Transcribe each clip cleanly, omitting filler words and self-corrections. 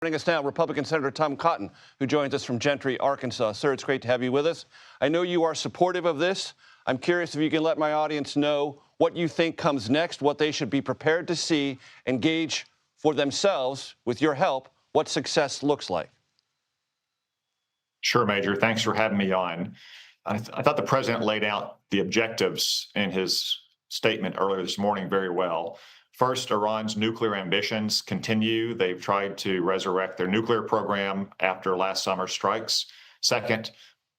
Joining us now, Republican Senator Tom Cotton, who joins us from Gentry, Arkansas. Sir, it's great to have you with us. I know you are supportive of this. I'm curious if you can let my audience know what you think comes next, what they should be prepared to see, and gauge for themselves, with your help, what success looks like. Sure, Major. Thanks for having me on. I thought the president laid out the objectives in his statement earlier this morning very well. First, Iran's nuclear ambitions continue. They've tried to resurrect their nuclear program after last summer's strikes. Second,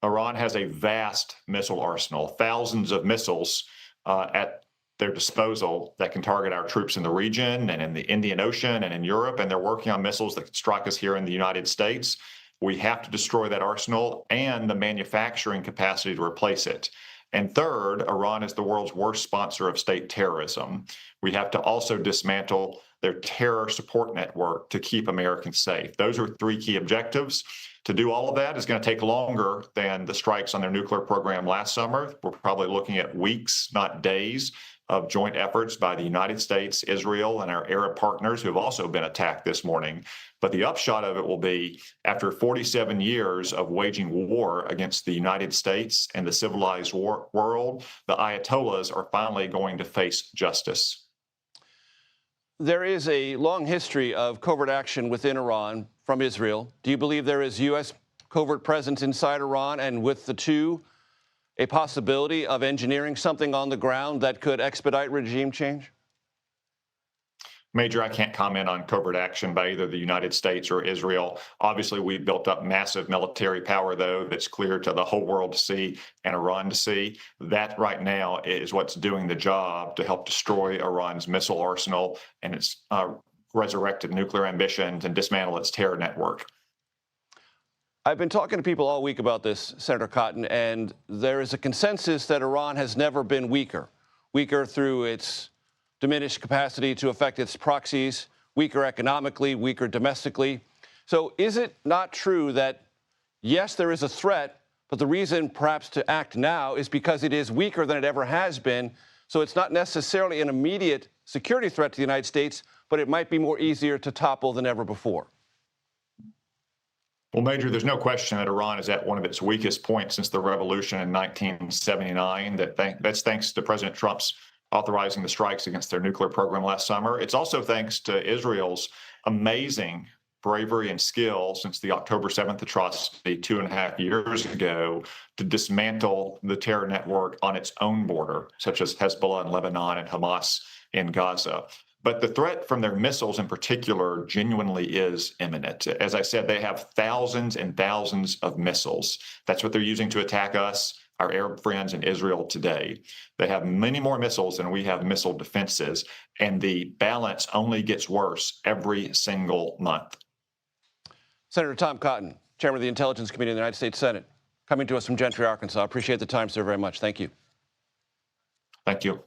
Iran has a vast missile arsenal, thousands of missiles at their disposal that can target our troops in the region and in the Indian Ocean and in Europe, and they're working on missiles that can strike us here in the United States. We have to destroy that arsenal and the manufacturing capacity to replace it. And third, Iran is the world's worst sponsor of state terrorism. We have to also dismantle their terror support network to keep Americans safe. Those are three key objectives. To do all of that is going to take longer than the strikes on their nuclear program last summer. We're probably looking at weeks, not days, of joint efforts by the United States, Israel, and our Arab partners who have also been attacked this morning. But the upshot of it will be, after 47 years of waging war against the United States and the civilized world, the Ayatollahs are finally going to face justice. There is a long history of covert action within Iran from Israel. Do you believe there is U.S. covert presence inside Iran, and with the two, a possibility of engineering something on the ground that could expedite regime change? Major, I can't comment on covert action by either the United States or Israel. Obviously, we've built up massive military power, though, that's clear to the whole world to see and Iran to see. That right now is what's doing the job to help destroy Iran's missile arsenal and its resurrected nuclear ambitions and dismantle its terror network. I've been talking to people all week about this, Senator Cotton, and there is a consensus that Iran has never been weaker through its diminished capacity to affect its proxies, weaker economically, weaker domestically. So is it not true that, yes, there is a threat, but the reason perhaps to act now is because it is weaker than it ever has been, so it's not necessarily an immediate security threat to the United States, but it might be more easier to topple than ever before? Well, Major, there's no question that Iran is at one of its weakest points since the revolution in 1979. That's thanks to President Trump's authorizing the strikes against their nuclear program last summer. It's also thanks to Israel's amazing bravery and skill since the October 7th atrocity 2.5 years ago to dismantle the terror network on its own border, such as Hezbollah in Lebanon and Hamas in Gaza. But the threat from their missiles in particular genuinely is imminent. As I said, they have thousands and thousands of missiles. That's what they're using to attack us, our Arab friends in Israel today. They have many more missiles than we have missile defenses, and the balance only gets worse every single month. Senator Tom Cotton, Chairman of the Intelligence Committee in the United States Senate, coming to us from Gentry, Arkansas. I appreciate the time, sir, very much. Thank you. Thank you.